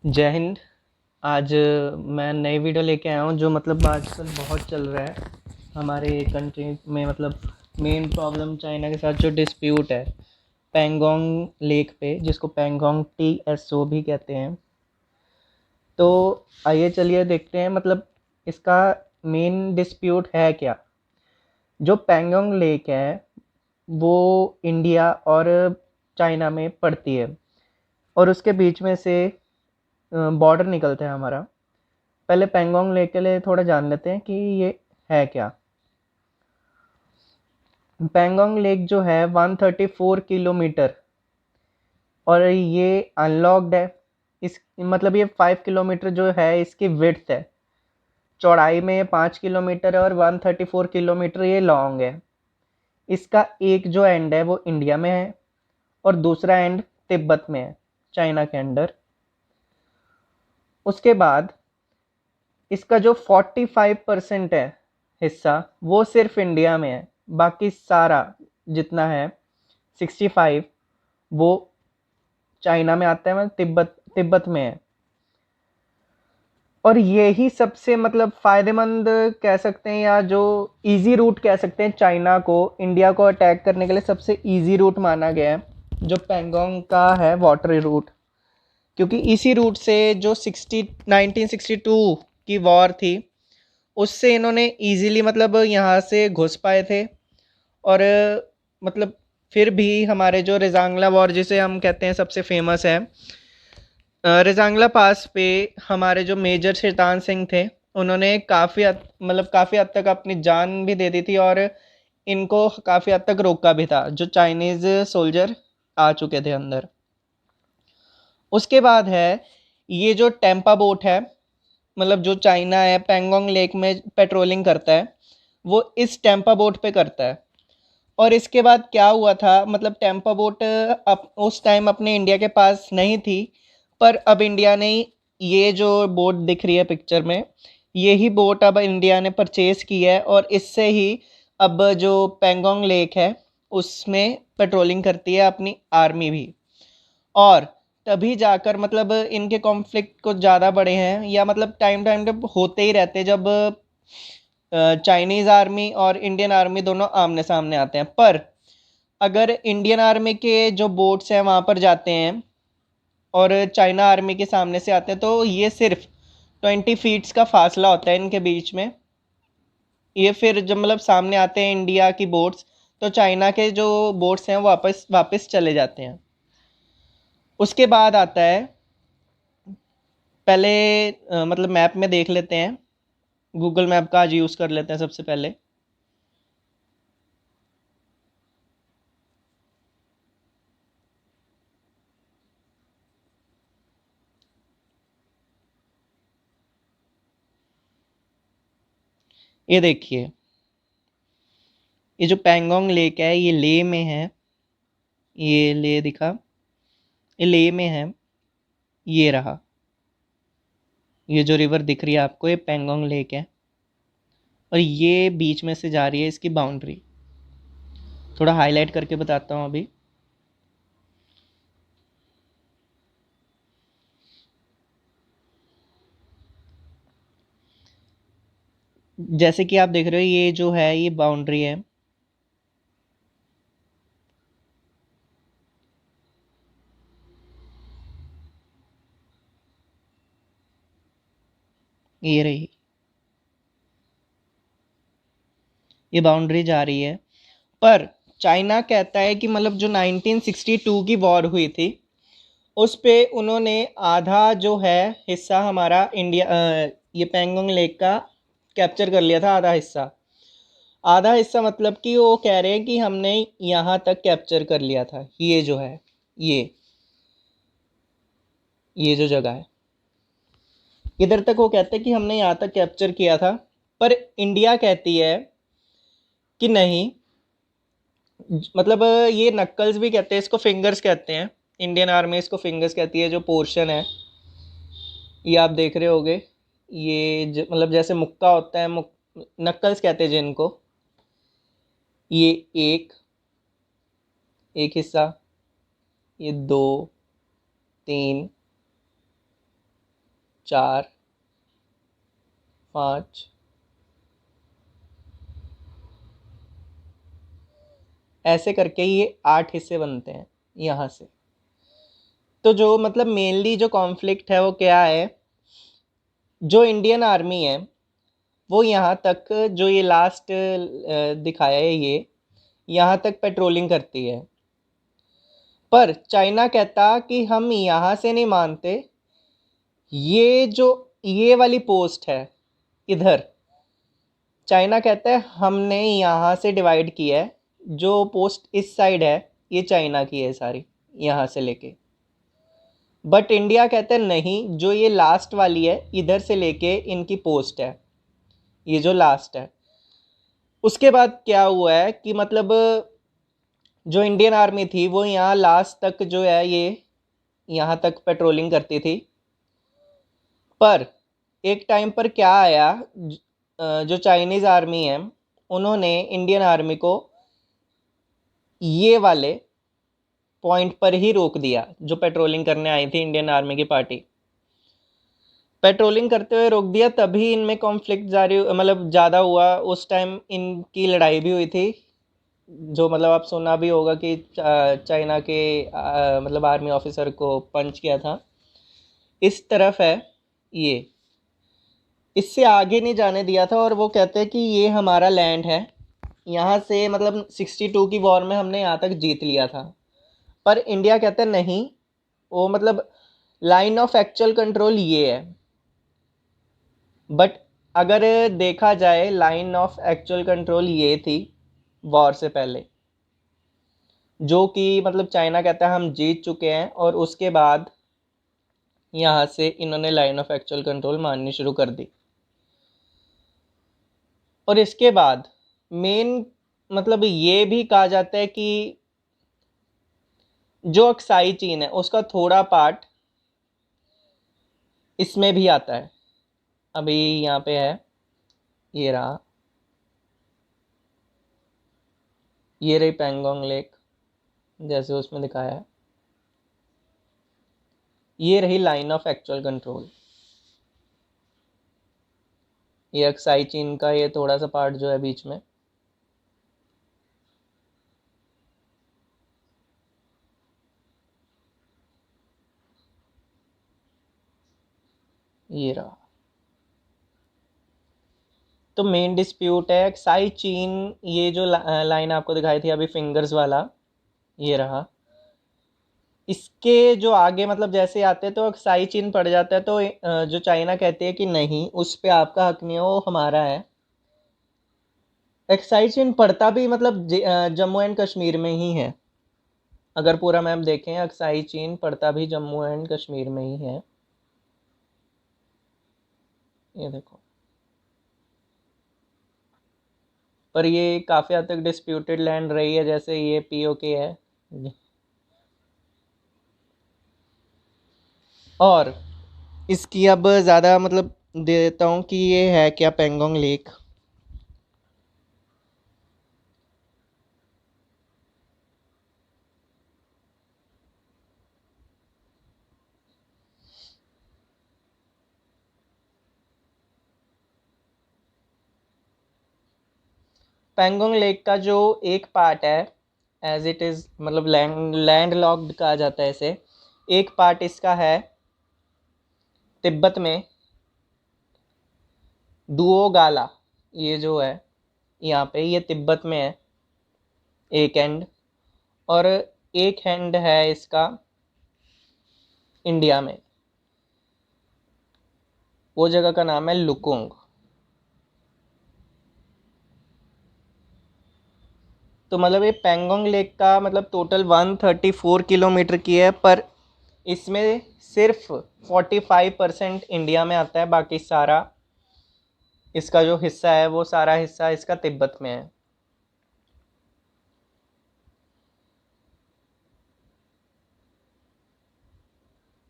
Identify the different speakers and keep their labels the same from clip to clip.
Speaker 1: जय हिंद। आज मैं नई वीडियो लेके आया हूँ जो मतलब आजकल बहुत चल रहा है हमारे कंट्री में। मतलब मेन प्रॉब्लम चाइना के साथ जो डिस्प्यूट है पैंगोंग लेक पे, जिसको पैंगोंग TSO भी कहते हैं। तो आइए चलिए देखते हैं मतलब इसका मेन डिस्प्यूट है क्या। जो पैंगोंग लेक है वो इंडिया और चाइना में पड़ती है और उसके बीच में से बॉर्डर निकलता है हमारा। पहले पैंगोंग लेक के लिए थोड़ा जान लेते हैं कि ये है क्या। पैंगोंग लेक जो है 134 किलोमीटर और ये अनलॉक्ड है। इस मतलब ये 5 किलोमीटर जो है इसकी विड्थ है। चौड़ाई में ये 5 किलोमीटर है और 134 किलोमीटर ये लॉन्ग है। इसका एक जो एंड है वो इंडिया में है और दूसरा एंड तिब्बत में है, चाइना के अंडर। उसके बाद इसका जो 45% है हिस्सा वो सिर्फ इंडिया में है। बाकी सारा जितना है 65 वो चाइना में आता है, मतलब तिब्बत तिब्बत में है। और यही सबसे मतलब फ़ायदेमंद कह सकते हैं या जो इजी रूट कह सकते हैं चाइना को इंडिया को अटैक करने के लिए सबसे इजी रूट माना गया है जो पैंगोंग का है वाटर रूट। क्योंकि इसी रूट से जो 1962 की वॉर थी उससे इन्होंने इजीली मतलब यहाँ से घुस पाए थे। और मतलब फिर भी हमारे जो रेजांगला वॉर जिसे हम कहते हैं सबसे फेमस है, रेजांगला पास पे हमारे जो मेजर शैतान सिंह थे उन्होंने काफ़ी हद तक अपनी जान भी दे दी थी और इनको काफ़ी हद तक रोका भी था जो चाइनीज़ सोल्जर आ चुके थे अंदर। उसके बाद है ये जो टेम्पा बोट है, मतलब जो चाइना है पैंगोंग लेक में पेट्रोलिंग करता है वो इस टेम्पा बोट पे करता है। और इसके बाद क्या हुआ था, मतलब टेम्पा बोट उस टाइम अपने इंडिया के पास नहीं थी, पर अब इंडिया ने ये जो बोट दिख रही है पिक्चर में यही बोट अब इंडिया ने परचेज की है और इससे ही अब जो पैंगोंग लेक है उसमें पेट्रोलिंग करती है अपनी आर्मी भी। और तभी जाकर मतलब इनके कॉन्फ्लिक्ट कुछ ज़्यादा बड़े हैं या मतलब टाइम टाइम पे होते ही रहते हैं जब चाइनीज़ आर्मी और इंडियन आर्मी दोनों आमने सामने आते हैं। पर अगर इंडियन आर्मी के जो बोट्स हैं वहाँ पर जाते हैं और चाइना आर्मी के सामने से आते हैं तो ये सिर्फ 20 फीट्स का फासला होता है इनके बीच में। ये फिर जब मतलब सामने आते हैं इंडिया की बोट्स तो चाइना के जो बोट्स हैं वो वापस वापस चले जाते हैं। उसके बाद आता है पहले मतलब मैप में देख लेते हैं, गूगल मैप का आज यूज़ कर लेते हैं सबसे पहले। ये देखिए, ये जो पैंगोंग लेक है ये ले में है। ये ले दिखा, ये ले में है। ये रहा, ये जो रिवर दिख रही है आपको ये पैंगोंग लेक है और ये बीच में से जा रही है इसकी बाउंड्री। थोड़ा हाईलाइट करके बताता हूँ अभी। जैसे कि आप देख रहे हो ये जो है ये बाउंड्री है। ये रही, ये बाउंड्री जा रही है। पर चाइना कहता है कि मतलब जो 1962 की वॉर हुई थी उस पे उन्होंने आधा जो है हिस्सा हमारा इंडिया ये पैंगोंग लेक का कैप्चर कर लिया था, आधा हिस्सा। आधा हिस्सा मतलब कि वो कह रहे हैं कि हमने यहाँ तक कैप्चर कर लिया था, ये जो है ये ये जो जगह है इधर तक वो कहते हैं कि हमने यहाँ तक कैप्चर किया था। पर इंडिया कहती है कि नहीं, मतलब ये नक्कल्स भी कहते हैं इसको, फिंगर्स कहते हैं। इंडियन आर्मी इसको फिंगर्स कहती है। जो पोर्शन है ये आप देख रहे होगे, ये मतलब जैसे मुक्का होता है, नक्कल्स कहते हैं जिनको। ये एक एक हिस्सा, ये दो, तीन, 4, 5, ऐसे करके ये 8 हिस्से बनते हैं यहाँ से। तो जो मतलब मेनली जो कॉन्फ्लिक्ट है वो क्या है, जो इंडियन आर्मी है वो यहाँ तक, जो ये लास्ट दिखाया है, ये यहाँ तक पेट्रोलिंग करती है। पर चाइना कहता कि हम यहाँ से नहीं मानते, ये जो ये वाली पोस्ट है इधर, चाइना कहता है हमने यहाँ से डिवाइड किया है, जो पोस्ट इस साइड है ये चाइना की है सारी, यहाँ से लेके। बट इंडिया कहते हैं नहीं, जो ये लास्ट वाली है इधर से लेके इनकी पोस्ट है, ये जो लास्ट है। उसके बाद क्या हुआ है कि मतलब जो इंडियन आर्मी थी वो यहाँ लास्ट तक जो है ये यहाँ तक पेट्रोलिंग करती थी। पर एक टाइम पर क्या आया, जो चाइनीज़ आर्मी है उन्होंने इंडियन आर्मी को ये वाले पॉइंट पर ही रोक दिया, जो पेट्रोलिंग करने आई थी इंडियन आर्मी की पार्टी, पेट्रोलिंग करते हुए रोक दिया। तभी इनमें कॉन्फ्लिक्ट जारी मतलब ज़्यादा हुआ। उस टाइम इनकी लड़ाई भी हुई थी, जो मतलब आप सुना भी होगा कि चाइना के मतलब आर्मी ऑफिसर को पंच किया था। इस तरफ है ये, इससे आगे नहीं जाने दिया था, और वो कहते हैं कि ये हमारा लैंड है, यहाँ से मतलब 62 की वॉर में हमने यहाँ तक जीत लिया था। पर इंडिया कहते हैं नहीं, वो मतलब लाइन ऑफ एक्चुअल कंट्रोल ये है। बट अगर देखा जाए लाइन ऑफ एक्चुअल कंट्रोल ये थी वॉर से पहले, जो कि मतलब चाइना कहता है हम जीत चुके हैं, और उसके बाद यहाँ से इन्होंने लाइन ऑफ एक्चुअल कंट्रोल माननी शुरू कर दी। और इसके बाद मेन मतलब ये भी कहा जाता है कि जो अक्साई चीन है उसका थोड़ा पार्ट इसमें भी आता है। अभी यहाँ पे है, ये रहा, ये रही पेंगोंग लेक जैसे उसमें दिखाया है, ये रही लाइन ऑफ एक्चुअल कंट्रोल। ये अक्साई चीन का ये थोड़ा सा पार्ट जो है बीच में, ये रहा। तो मेन डिस्प्यूट है अक्साई चीन, ये जो लाइन आपको दिखाई थी अभी फिंगर्स वाला, ये रहा। इसके जो आगे मतलब जैसे आते हैं तो अक्साई चीन पड़ जाता है, तो जो चाइना कहती है कि नहीं उस पर आपका हक नहीं है, वो हमारा है। अक्साई चीन पड़ता भी मतलब जम्मू एंड कश्मीर में ही है। अगर पूरा मैप देखें, अक्साई चीन पड़ता भी जम्मू एंड कश्मीर में ही है। ये देखो, पर ये काफ़ी हद तक डिस्प्यूटेड लैंड रही है, जैसे ये पीओके है। और इसकी अब ज़्यादा मतलब दे देता हूँ कि ये है क्या, पेंगोंग लेक। पेंगोंग लेक का जो एक पार्ट है, एज इट इज़ मतलब लैंड लॉक्ड कहा जाता है इसे। एक पार्ट इसका है तिब्बत में, दुओ गाला, ये जो है यहाँ पे, ये तिब्बत में है एक एंड, और एक हैंड है इसका इंडिया में। वो जगह का नाम है लुकुंग। तो मतलब ये पेंगोंग लेक का मतलब टोटल 134 किलोमीटर की है, पर इसमें सिर्फ 45% इंडिया में आता है, बाकी सारा इसका जो हिस्सा है वो सारा हिस्सा इसका तिब्बत में है।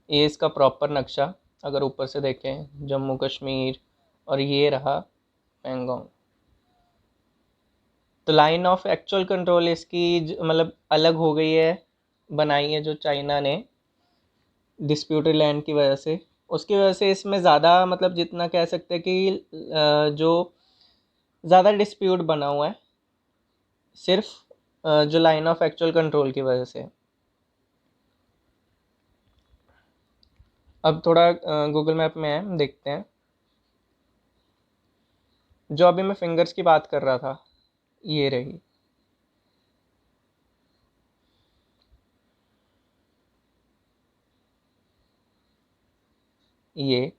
Speaker 1: ये इसका प्रॉपर नक्शा अगर ऊपर से देखें, जम्मू कश्मीर, और ये रहा पेंगोंग। तो लाइन ऑफ एक्चुअल कंट्रोल इसकी मतलब अलग हो गई है, बनाई है जो चाइना ने डिस्प्यूटेड लैंड की वजह से। उसकी वजह से इसमें ज़्यादा मतलब जितना कह सकते हैं कि जो ज़्यादा डिस्प्यूट बना हुआ है, सिर्फ जो लाइन ऑफ एक्चुअल कंट्रोल की वजह से। अब थोड़ा गूगल मैप में है, देखते हैं। जो अभी मैं फिंगर्स की बात कर रहा था, ये रही। ये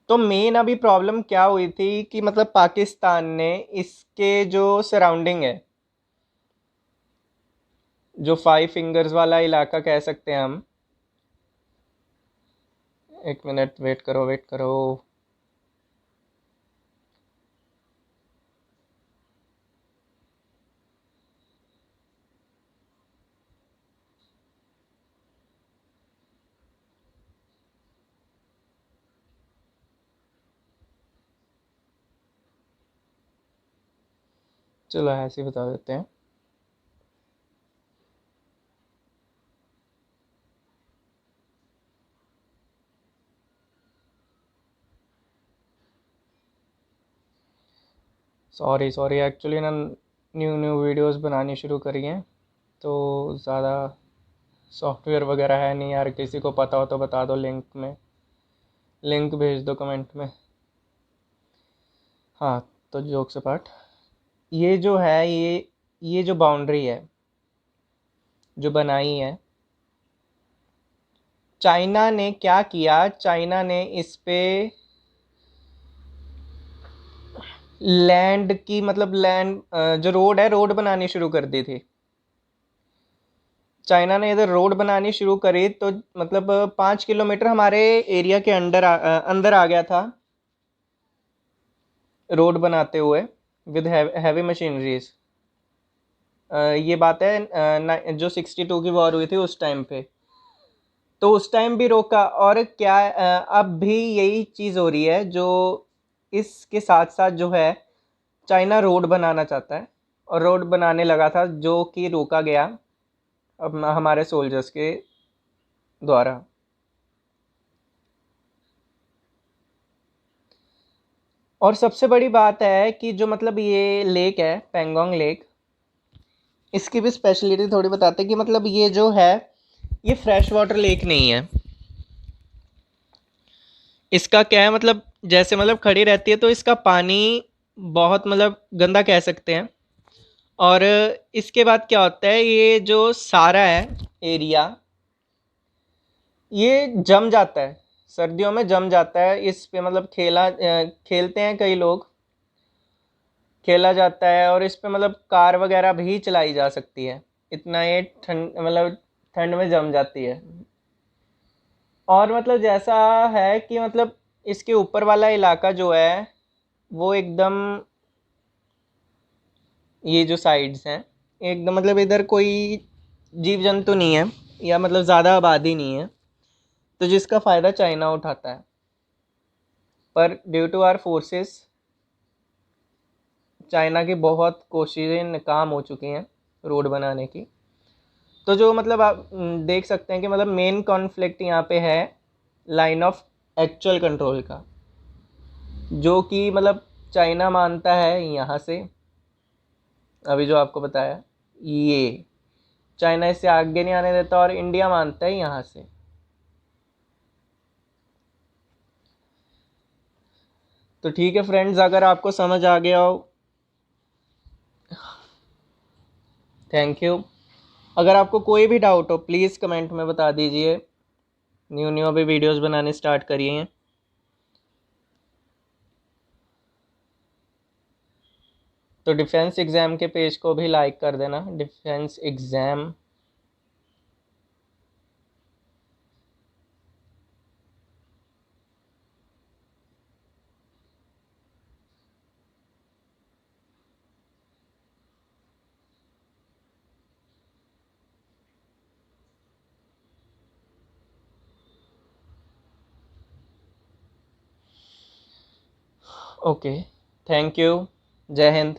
Speaker 1: तो मेन अभी प्रॉब्लम क्या हुई थी कि मतलब पाकिस्तान ने इसके जो सराउंडिंग है, जो 5 फिंगर्स वाला इलाका कह सकते हैं हम। एक मिनट वेट करो, वेट करो। चलो ऐसे ही बता देते हैं। सॉरी सॉरी, एक्चुअली ना न्यू न्यू वीडियोस बनानी शुरू करी हैं, तो ज़्यादा सॉफ्टवेयर वगैरह है नहीं यार। किसी को पता हो तो बता दो, लिंक भेज दो कमेंट में। हाँ, तो जोक्स अपार्ट, ये जो है, ये जो बाउंड्री है जो बनाई है, चाइना ने क्या किया, चाइना ने इस पे लैंड की मतलब लैंड जो रोड है, रोड बनानी शुरू कर दी थी। चाइना ने इधर रोड बनानी शुरू करी तो मतलब 5 किलोमीटर हमारे एरिया के अंदर आ गया था रोड बनाते हुए विद हैवी मशीनरीज। ये बात है जो 62 की वॉर हुई थी उस टाइम पे। तो उस टाइम भी रोका, और क्या अब भी यही चीज़ हो रही है। जो इसके साथ साथ जो है, चाइना रोड बनाना चाहता है और रोड बनाने लगा था, जो कि रोका गया अब हमारे सोल्जर्स के द्वारा। और सबसे बड़ी बात है कि जो मतलब ये लेक है, पेंगोंग लेक, इसकी भी स्पेशलिटी थोड़ी बताते हैं कि मतलब ये जो है, ये फ्रेश वाटर लेक नहीं है। इसका क्या है मतलब, जैसे मतलब खड़ी रहती है तो इसका पानी बहुत मतलब गंदा कह सकते हैं। और इसके बाद क्या होता है, ये जो सारा है एरिया, ये जम जाता है, सर्दियों में जम जाता है। इस पे मतलब खेलते हैं कई लोग, खेला जाता है, और इस पे मतलब कार वगैरह भी चलाई जा सकती है। इतना ये ठंड मतलब ठंड में जम जाती है। और मतलब जैसा है कि मतलब इसके ऊपर वाला इलाका जो है, वो एकदम, ये जो साइड्स हैं एकदम मतलब इधर कोई जीव जंतु नहीं है, या मतलब ज़्यादा आबादी नहीं है, तो जिसका फ़ायदा चाइना उठाता है। पर due to our forces, China की बहुत कोशिशें नाकाम हो चुकी हैं रोड बनाने की। तो जो मतलब आप देख सकते हैं कि मतलब मेन कॉन्फ्लिक्ट यहाँ पे है लाइन ऑफ एक्चुअल कंट्रोल का, जो कि मतलब चाइना मानता है यहाँ से, अभी जो आपको बताया, ये चाइना इससे आगे नहीं आने देता, और इंडिया मानता है यहाँ से। तो ठीक है फ्रेंड्स, अगर आपको समझ आ गया हो, थैंक यू। अगर आपको कोई भी डाउट हो प्लीज़ कमेंट में बता दीजिए। न्यू न्यू अभी वीडियोस बनाने स्टार्ट करिए हैं। तो डिफेंस एग्ज़ाम के पेज को भी लाइक कर देना, defence exam. Okay, thank you. जय हिंद।